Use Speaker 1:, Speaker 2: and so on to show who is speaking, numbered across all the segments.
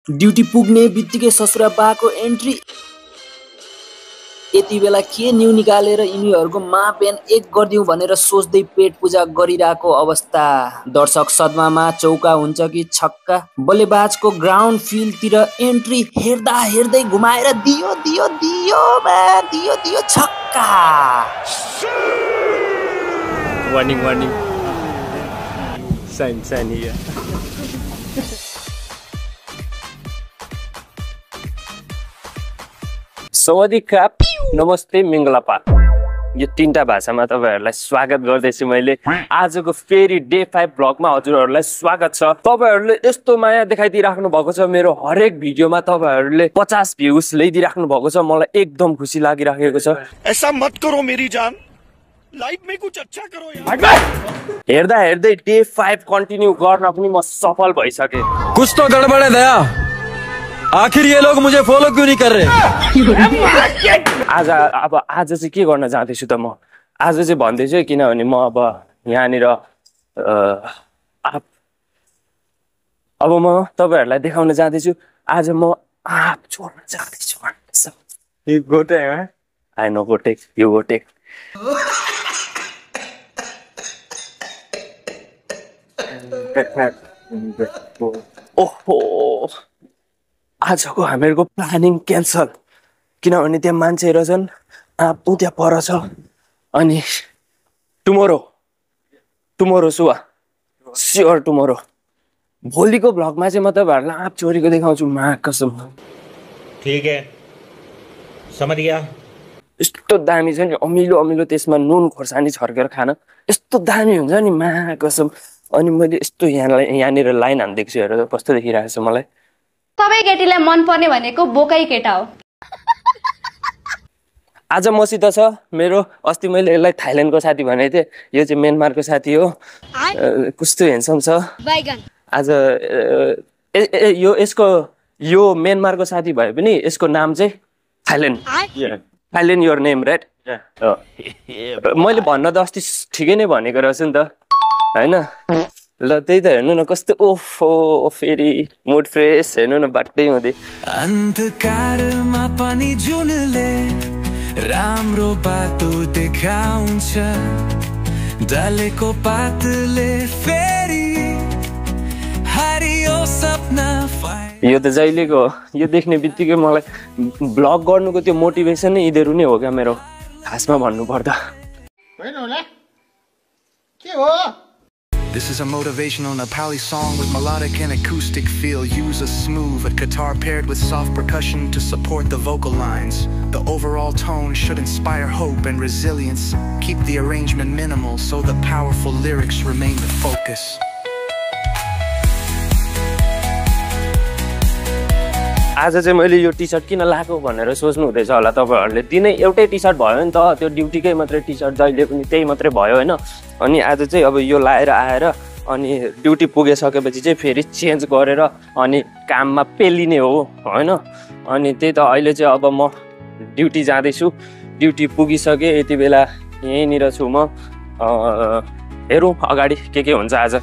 Speaker 1: Duty पुग्ने बित्तिकै ससुरा बाको एन्ट्री। यति बेला के न्यु निकालेर यिनीहरूको मा बिहान एक गरिदिउँ भनेर सोच्दै पेट पूजा गरिरहेको अवस्था। दर्शक सदमामा चौका हुन्छ कि छक्का। बल्लेबाजको ग्राउन्ड फिल्डतिर एन्ट्री हेर्दा हेर्दै घुमाएर दियो दियो दियो दियो दियो छक्का।
Speaker 2: Warning warning sign sign here. सवादिकाप, नमस्ते, मिङ्गलापा, यो तीनटा भाषामा तपाईहरुलाई स्वागत गर्दैछु मैले। आजको फेरि डे 5 ब्लगमा हजुरहरुलाई स्वागत छ। तपाईहरुले यस्तो माया देखाइदिराख्नु भएको छ मेरो हरेक भिडियोमा, तपाईहरुले 50 भ्युज ल्याइदिराख्नु भएको छ, मलाई एकदम खुसी लागिराखेको छ।
Speaker 3: ऐसा मत करो मेरी जान, लाइफ में कुछ अच्छा करो यार।
Speaker 2: हेर्दा हेर्दै डे 5 कन्टिन्यू गर्न पनि म सफल भइसके।
Speaker 4: कुछ तो गडबड है दया, आखिर ये लोग मुझे फॉलो क्यों नहीं कर रहे?
Speaker 2: आज चाहिँ के गर्न जाँदैछु त म? आज चाहिँ भन्दैछु किनभने म अब यहाँनिर अब म तपाईहरुलाई देखाउन जाँदैछु। आज म आँप छोड्न जाँदैछु। You go take, man. I know, go take. You go take. ओहो, आजको हामीहरूको प्लानिङ क्यान्सल, किनभने त्यहाँ मान्छेहरू छन्, आँप त्यहाँ पर छ। अनि टुमोरो सुवा स्योर टुमोरो भोलिको भ्लगमा चाहिँ म तपाईहरुलाई आँप चोरीको देखाउँछु। मा कसम,
Speaker 3: ठीक है, समझ गया।
Speaker 2: यस्तो दामी छ नि, अमिलो अमिलो, त्यसमा नुन खोर्सानी छर्केर खान यस्तो दामी हुन्छ नि, मा कसम। अनि मैले यस्तो यहाँनिर लाइन हान्दिएको छु, हेरेर कस्तो देखिरहेको छ मलाई।
Speaker 5: सबै केटीलाई मन पर्ने भनेको बोकै केटा हो।
Speaker 2: आज मसित छ मेरो, अस्ति मैले यसलाई थाइल्यान्डको साथी भनेको थिएँ, यो चाहिँ म्यानमारको साथी हो। कस्तो हेन्सम छ। आज यो म्यानमारको साथी भए पनि यसको नाम चाहिँ थाइल्यान्ड योर नेम राइट। मैले भन्न त अस्ति ठिकै नै भनेको रहेछु नि त, होइन? ल त्यही त हेर्नु न कस्तो, ओफो फेरि मुड फ्रेस, हेर्नु न बाटै हुँदै।
Speaker 4: अन्धकारमा पनि जुनले राम्रो बाटो देखाउँछ, डालेको पातले फेरि हरियो सपना।
Speaker 2: यो त जहिलेको हो, यो देख्ने बित्तिकै मलाई ब्लग गर्नुको त्यो मोटिभेसन नै यिनीहरू नै हो क्या मेरो, खासमा भन्नु पर्दा।
Speaker 6: This is a motivational Nepali song with melodic and acoustic feel. Use a smooth guitar paired with soft percussion to support the vocal lines. The overall tone should inspire hope and resilience. Keep the arrangement minimal so the powerful lyrics remain the focus.
Speaker 2: आज चाहिँ मैले यो T short किन लगाएको भनेर सोच्नु हुँदैछ होला तपाईहरुले। दिनै एउटै टी सर्ट भयो नि त, त्यो ड्युटीकै मात्रै टी सर्ट, जहिले पनि त्यही मात्रै भयो होइन। अनि आज चाहिँ अब यो लाएर आएर अनि ड्युटी पुगिसकेपछि चाहिँ फेरि चेन्ज गरेर अनि काममा पेलिने हो होइन। अनि त्यही त अहिले चाहिँ अब म ड्युटी जाँदैछु, ड्युटी पुगिसकेँ, यति बेला यहीँनिर छु म। हेरौँ अगाडि के हुन्छ आज।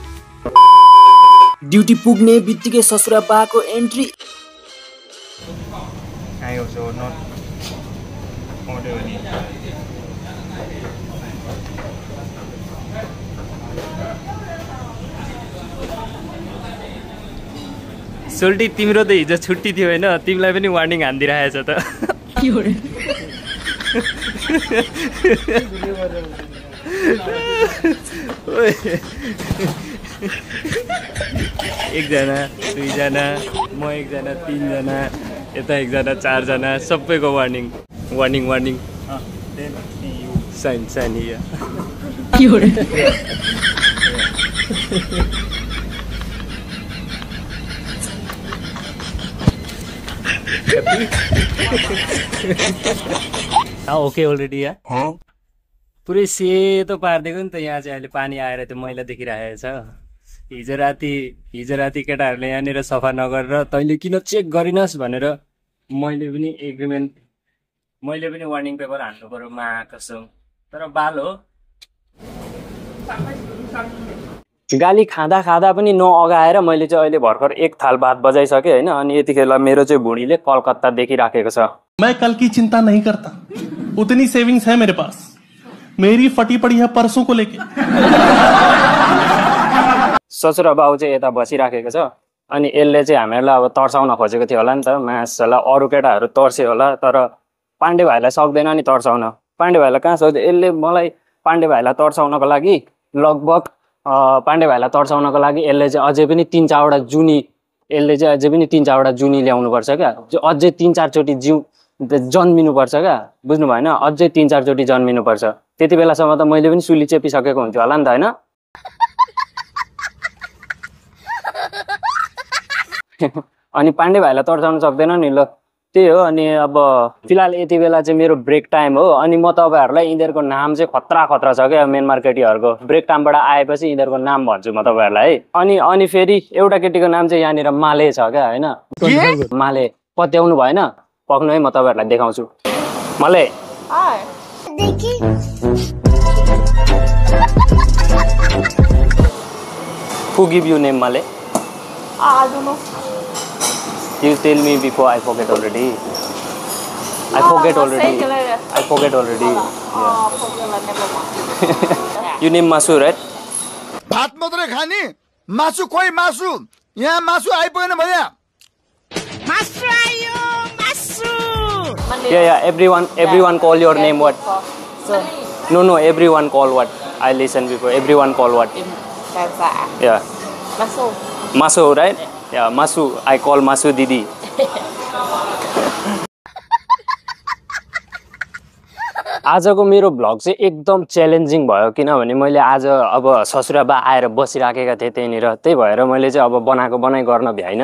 Speaker 1: ड्युटी पुग्ने बित्तिकै ससुरा बाको entry.
Speaker 3: I also not order any.
Speaker 2: सोल्टी, तिम्रो त हिजो छुट्टी थियो होइन, तिमीलाई पनि वार्निङ हान्दिरहेछ त। एकजना, दुईजना, म एकजना, तीनजना, यता एकजना, चारजना, सबैको warning warning warning. Sign sign here. Okay already या पुरै सेतो पारिदिएको नि त। यहाँ चाहिँ अहिले पानी आएर त्यो मैला देखिरहेको छ। हिजो राति केटाहरूले यहाँनिर सफा नगरेर तैँले किन चेक गरिनस् भनेर मैले पनि वार्निङ पेपर हान्नु पर्यो, मा कसम। तर बाल हो, गाली खाँदा खाँदा पनि नअगाएर मैले चाहिँ अहिले भर्खर एक थाल भात बजाइसकेँ होइन। अनि यतिखेर मेरो चाहिँ भुँडीले कलकत्ता देखिराखेको छ।
Speaker 7: मैं कल की चिंता नहीं करता, उतनी सेविंग्स है मेरे पास, मेरी फटी पड़ी है परसों को लेके।
Speaker 2: ससुरा बाउ चाहिँ यता बसिराखेको छ। अनि यसले चाहिँ हामीहरूलाई अब तर्साउन खोजेको थियो होला नि त, मासला अरू केटाहरू तर्स्यो होला, तर पाण्डे भाइलाई सक्दैन नि तर्साउन। पाण्डे भाइलाई कहाँ सक्छ? यसले मलाई पाण्डे भाइलाई तर्साउनको लागि लगभग यसले चाहिँ अझै पनि 3-4वटा जुनी, ल्याउनुपर्छ क्या। अझै 3-4 चोटि जन्मिनुपर्छ क्या, बुझ्नु भएन? अझै 3-4 चोटि जन्मिनुपर्छ। त्यति बेलासम्म त मैले पनि सुली चेपिसकेको हुन्थ्यो होला नि त, होइन? अनि पाण्डे भाइलाई तर्साउन सक्दैन नि, ल त्यही हो। अनि अब फिलहाल यति बेला चाहिँ मेरो ब्रेक टाइम हो। अनि म तपाईँहरूलाई यिनीहरूको नाम चाहिँ खतरा छ क्या, मेन मार्केटीहरूको। ब्रेक टाइमबाट आएपछि यिनीहरूको नाम भन्छु म तपाईँहरूलाई है। अनि फेरि एउटा केटीको नाम चाहिँ यहाँनिर माले छ क्या, होइन? माले पत्याउनु भएन? पक्नु है, म तपाईँहरूलाई देखाउँछु। माले Who give you name, Male?
Speaker 8: I don't know.
Speaker 2: You tell me before I forget already. I forget already. Yeah. You name Masu, right?
Speaker 3: भात मात्रै खाने मासु खोइ मासु यहाँ मासु आइपुगेन भैया मासु आयो मासु
Speaker 2: Yeah, everyone call your name what? No, everyone call what? I listen before. Everyone call what? Yeah. Masu, right? Yeah, Masu. I call Masu Didi. आजको मेरो भ्लग चाहिँ एकदम च्यालेन्जिङ भयो, किनभने मैले आज अब ससुराबा आएर बसिराखेका थिएँ त्यहीँनिर। त्यही भएर मैले चाहिँ अब बनाई गर्न भ्याइन।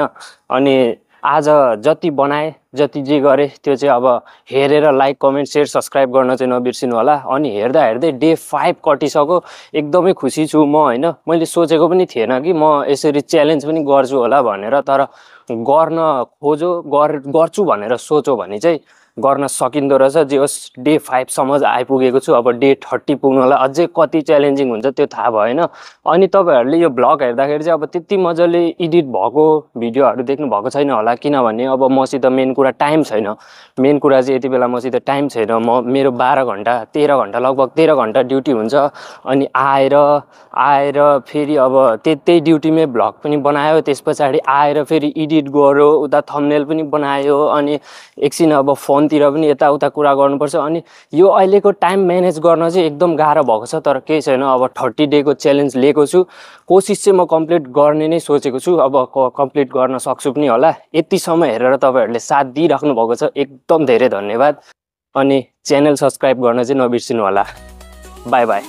Speaker 2: अनि आज जति बनाएँ, जति जे गरेँ त्यो चाहिँ अब हेरेर लाइक, कमेन्ट, सेयर, सब्सक्राइब गर्न चाहिँ नबिर्सिनु होला। अनि हेर्दै डे 5 कटिसक्यो। एकदमै खुसी छु म, होइन? मैले सोचेको पनि थिएन कि म यसरी च्यालेन्ज पनि गर्छु होला भनेर, तर गर्छु भनेर सोचो भने चाहिँ गर्न सकिँदो रहेछ। जे होस् डे 5 सम्म आइपुगेको छु। अब डे 30 पुग्नलाई अझै कति च्यालेन्जिङ हुन्छ त्यो थाहा भएन। अनि तपाईँहरूले यो भ्लग हेर्दाखेरि चाहिँ अब त्यति मजाले एडिट भएको भिडियोहरू देख्नु भएको छैन होला, किनभने अब मसित मेन कुरा टाइम छैन। मेन कुरा चाहिँ यति बेला मसित टाइम छैन। मेरो 12 घन्टा 13 घन्टा लगभग 13 घन्टा ड्युटी हुन्छ। अनि आएर फेरि अब त्यही ड्युटीमै भ्लग पनि बनायो, त्यस पछाडि आएर फेरि एडिट गर्यो, उता थम्बनेल पनि बनायो, अनि एकछिन अब फोनतिर पनि यताउता कुरा गर्नुपर्छ। अनि यो अहिलेको टाइम म्यानेज गर्न चाहिँ एकदम गाह्रो भएको छ, तर केही छैन। अब 30 डेको च्यालेन्ज लिएको छु। कोसिस चाहिँ म कम्प्लिट गर्ने नै सोचेको छु। अब कम्प्लिट गर्न सक्छु पनि होला। यतिसम्म हेरेर तपाईँहरूले साथ दिइराख्नु भएको छ, एकदम धेरै धन्यवाद। अनि च्यानल सब्सक्राइब गर्न चाहिँ नबिर्सिनु होला। By by.